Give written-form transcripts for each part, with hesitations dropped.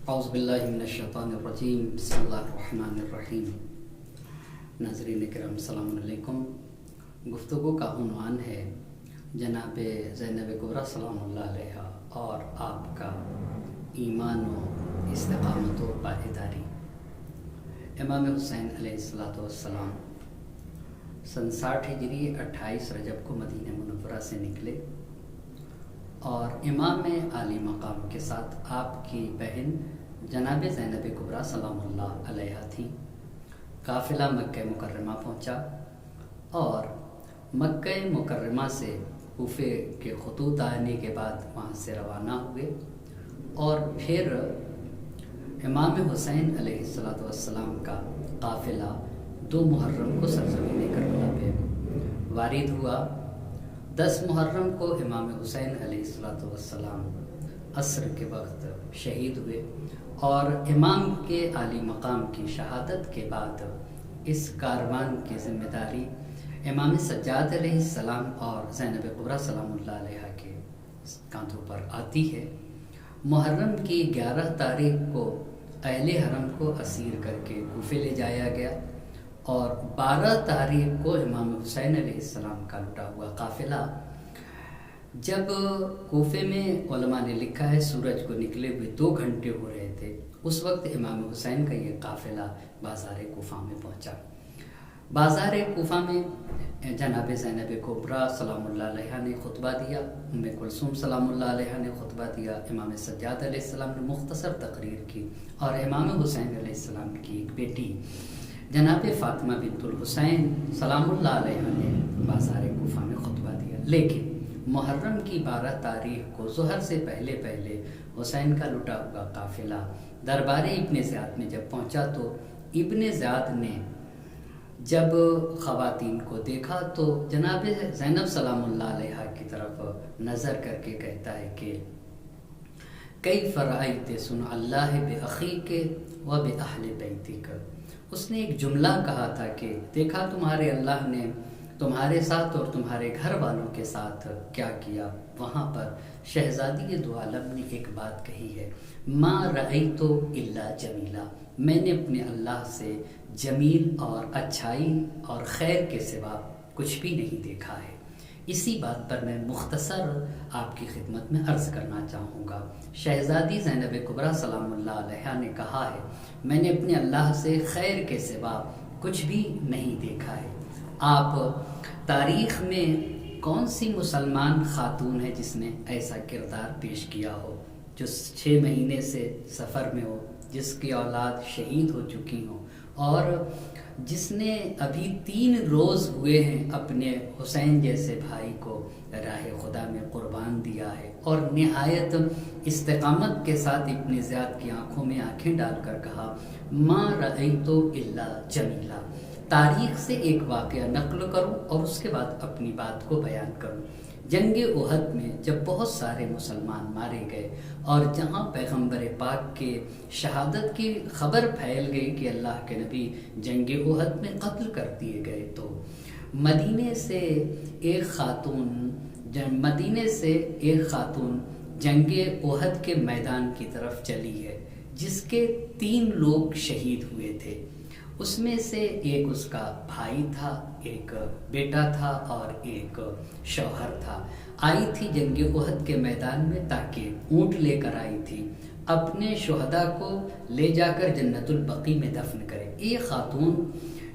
اعوذ باللہ من الشیطان الرجیم بسم اللہ الرحمن الرحیم۔ ناظرین کرام السلام علیکم۔ گفتگو کا عنوان ہے جناب زینب کبریٰ سلام اللہ علیہ اور آپ کا ایمان و استقامت و پائیداری۔ امام حسین علیہ السلام سن 60 ہجری 28 رجب کو مدینہ منورہ سے نکلے اور امام عالی مقام کے ساتھ آپ کی بہن جناب زینب کبریٰ سلام اللہ علیہ تھیں۔ قافلہ مکہ مکرمہ پہنچا اور مکہ مکرمہ سے کوفے کے خطوط آنے کے بعد وہاں سے روانہ ہوئے اور پھر امام حسین علیہ السلام کا قافلہ 2 محرم کو سرزمین کربلا پہ وارد ہوا۔ 10 محرم کو امام حسین علیہ السلام عصر کے وقت شہید ہوئے اور امام کے عالی مقام کی شہادت کے بعد اس کاروان کی ذمہ داری امام سجاد علیہ السلام اور زینب کبریٰ سلام اللہ علیہ کے کاندھوں پر آتی ہے۔ محرم کی 11 تاریخ کو اہل حرم کو اسیر کر کے کوفے لے جایا گیا اور 12 تاریخ کو امام حسین علیہ السلام کا لٹا ہوا قافلہ جب کوفے میں علماء نے لکھا ہے سورج کو نکلے ہوئے 2 گھنٹے ہو رہے تھے، اس وقت امام حسین کا یہ قافلہ بازار کوفہ میں پہنچا۔ بازار کوفہ میں جناب زینب کبریٰ سلام اللہ علیہ نے خطبہ دیا، ام کلثوم سلام اللہ علیہ نے خطبہ دیا، امام سجاد علیہ السلام نے مختصر تقریر کی اور امام حسین علیہ السلام کی ایک بیٹی جناب فاطمہ بنت الحسین سلام اللہ علیہ نے بازار کوفہ میں خطبہ دیا۔ لیکن محرم کی 12 تاریخ کو ظہر سے پہلے حسین کا لٹا ہوا قافلہ دربار ابن زیاد میں جب پہنچا تو ابن زیاد نے جب خواتین کو دیکھا تو جناب زینب سلام اللہ علیہ کی طرف نظر کر کے کہتا ہے کہ کیف رأیت صنع اللہ بأخیک و بأہل بیتک۔ اس نے ایک جملہ کہا تھا کہ دیکھا تمہارے اللہ نے تمہارے ساتھ اور تمہارے گھر والوں کے ساتھ کیا کیا۔ وہاں پر شہزادی دو عالم نے ایک بات کہی ہے، ما رأیت الا جمیلا، میں نے اپنے اللہ سے جمیل اور اچھائی اور خیر کے سوا کچھ بھی نہیں دیکھا ہے۔ اسی بات پر میں مختصر آپ کی خدمت میں عرض کرنا چاہوں گا۔ شہزادی زینب کبریٰ سلام اللہ علیہ نے کہا ہے میں نے اپنے اللہ سے خیر کے سوا کچھ بھی نہیں دیکھا ہے۔ آپ تاریخ میں کون سی مسلمان خاتون ہے جس نے ایسا کردار پیش کیا ہو، جو 6 مہینے سے سفر میں ہو، جس کی اولاد شہید ہو چکی ہو اور جس نے ابھی 3 روز ہوئے ہیں اپنے حسین جیسے بھائی کو راہ خدا میں قربان دیا ہے اور نہایت استقامت کے ساتھ ابن زیاد کی آنکھوں میں آنکھیں ڈال کر کہا ما رأیت الا جمیلا۔ تاریخ سے ایک واقعہ نقل کروں اور اس کے بعد اپنی بات کو بیان کروں۔ جنگ احد میں جب بہت سارے مسلمان مارے گئے اور جہاں پیغمبر پاک کے شہادت کی خبر پھیل گئی کہ اللہ کے نبی جنگ احد میں قتل کر دیے گئے تو مدینے سے ایک خاتون جنگ احد کے میدان کی طرف چلی ہے جس کے 3 لوگ شہید ہوئے تھے۔ اس میں سے ایک اس کا بھائی تھا، ایک بیٹا تھا اور ایک شوہر تھا۔ آئی تھی جنگ احد کے میدان میں تاکہ اونٹ لے کر آئی تھی اپنے شہداء کو لے جا کر جنت البقیع میں دفن کرے۔ ایک خاتون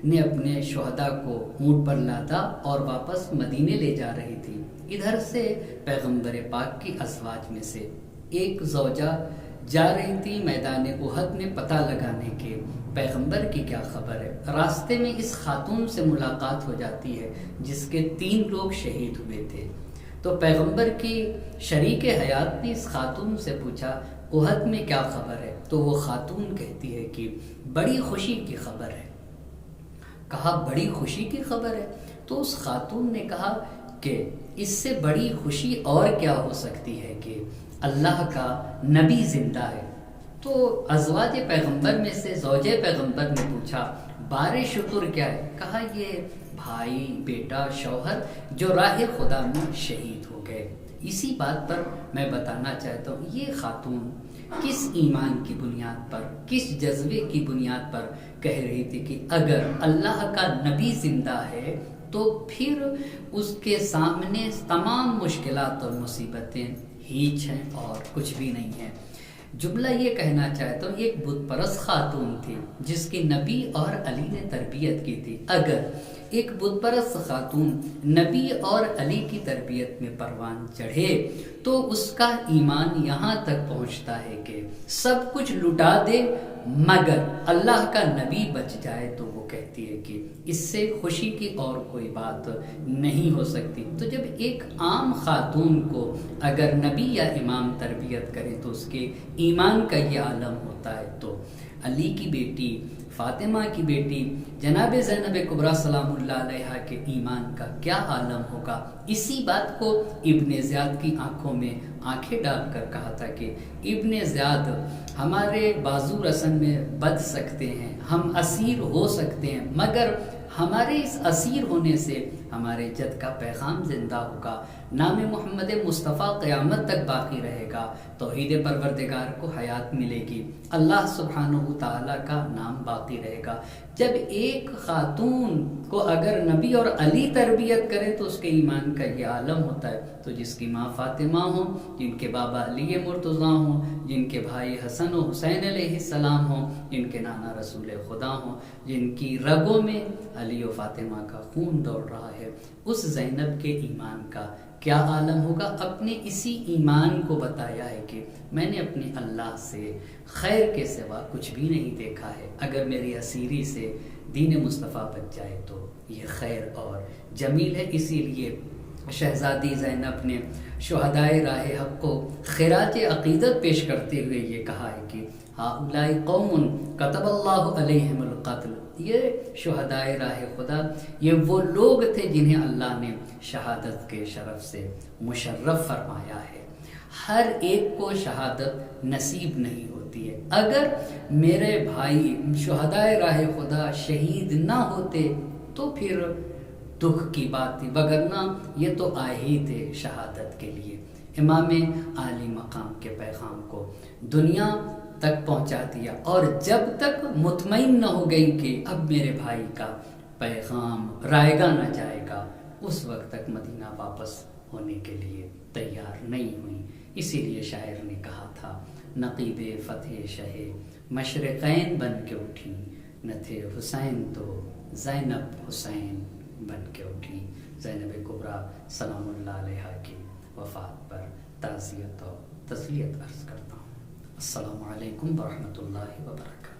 نے اپنے شہداء کو اونٹ پر لادا اور واپس مدینے لے جا رہی تھی۔ ادھر سے پیغمبر پاک کی ازواج میں سے ایک زوجہ جا رہی تھی میدان احد میں پتہ لگانے کے پیغمبر کی کیا خبر ہے۔ راستے میں اس خاتون سے ملاقات ہو جاتی ہے جس کے 3 لوگ شہید ہوئے تھے۔ تو پیغمبر کی شریک حیات نے اس خاتون سے پوچھا احد میں کیا خبر ہے، تو وہ خاتون کہتی ہے کہ بڑی خوشی کی خبر ہے۔ کہا بڑی خوشی کی خبر ہے؟ تو اس خاتون نے کہا کہ اس سے بڑی خوشی اور کیا ہو سکتی ہے کہ اللہ کا نبی زندہ ہے۔ تو ازواج پیغمبر میں سے زوجہ پیغمبر نے پوچھا بار شکر کیا ہے؟ کہا یہ بھائی، بیٹا، شوہر جو راہ خدا میں شہید ہو گئے۔ اسی بات پر میں بتانا چاہتا ہوں یہ خاتون کس ایمان کی بنیاد پر، کس جذبے کی بنیاد پر کہہ رہی تھی کہ اگر اللہ کا نبی زندہ ہے تو پھر اس کے سامنے تمام مشکلات اور مصیبتیں ہیچ ہیں اور کچھ بھی نہیں ہیں۔ جملہ یہ کہنا چاہتا ہوں، ایک بت پرست خاتون تھی جس کی نبی اور علی نے تربیت کی تھی۔ اگر ایک بت پرست خاتون نبی اور علی کی تربیت میں پروان چڑھے تو اس کا ایمان یہاں تک پہنچتا ہے کہ سب کچھ لٹا دے مگر اللہ کا نبی بچ جائے تو وہ کہتی ہے کہ اس سے خوشی کی اور کوئی بات نہیں ہو سکتی۔ تو جب ایک عام خاتون کو اگر نبی یا امام تربیت کرے تو اس کے ایمان کا یہ عالم ہوتا ہے، تو علی کی بیٹی فاطمہ کی بیٹی جناب زینب کبریٰ سلام اللہ علیہا کے ایمان کا کیا عالم ہوگا۔ اسی بات کو ابن زیاد کی آنکھوں میں آنکھیں ڈال کر کہا تھا کہ ابن زیاد ہمارے بازو رسن میں بچ سکتے ہیں، ہم اسیر ہو سکتے ہیں، مگر ہمارے اس اسیر ہونے سے ہمارے جد کا پیغام زندہ ہوگا، نام محمد مصطفیٰ قیامت تک باقی رہے گا، توحید پروردگار کو حیات ملے گی، اللہ سبحانہ تعالیٰ کا نام باقی رہے گا۔ جب ایک خاتون کو اگر نبی اور علی تربیت کرے تو اس کے ایمان کا یہ عالم ہوتا ہے، تو جس کی ماں فاطمہ ہوں، جن کے بابا علی مرتضیٰ ہوں، جن کے بھائی حسن و حسین علیہ السلام ہوں، جن کے نانا رسول خدا ہوں، جن کی رگوں میں علی و فاطمہ کا خون دوڑ رہا ہے، اس زینب کے ایمان کا کیا عالم ہوگا۔ اپنے اسی ایمان کو بتایا ہے کہ میں نے اپنے اللہ سے خیر کے سوا کچھ بھی نہیں دیکھا ہے، اگر میری اسیری سے دین مصطفیٰ بچ جائے تو یہ خیر اور جمیل ہے۔ اسی لیے شہزادی زینب نے شہدائے راہ حق کو خراج عقیدت پیش کرتے ہوئے یہ کہا ہے کہ ہؤلاء قوم کتب اللہ علیہم القتل، یہ شہدائے راہ خدا یہ وہ لوگ تھے جنہیں اللہ نے شہادت کے شرف سے مشرف فرمایا ہے۔ ہر ایک کو شہادت نصیب نہیں ہوتی ہے، اگر میرے بھائی شہدائے راہ خدا شہید نہ ہوتے تو پھر دکھ کی بات تھی، وگرنہ یہ تو آئے ہی تھے شہادت کے لیے۔ امام عالی مقام کے پیغام کو دنیا تک پہنچا دیا، اور جب تک مطمئن نہ ہو گئی کہ اب میرے بھائی کا پیغام رائے گا نہ جائے گا، اس وقت تک مدینہ واپس ہونے کے لیے تیار نہیں ہوئی۔ اسی لیے شاعر نے کہا تھا، نقیب فتح شہ مشرقین بن کے اٹھی، نہ تھے حسین تو زینب حسین بن کے اٹھی۔ زینب کبریٰ سلام اللہ علیہا کی وفات پر تعزیت اور تسلیت عرض کرتا ہوں۔ السلام علیکم ورحمۃ اللہ وبرکاتہ۔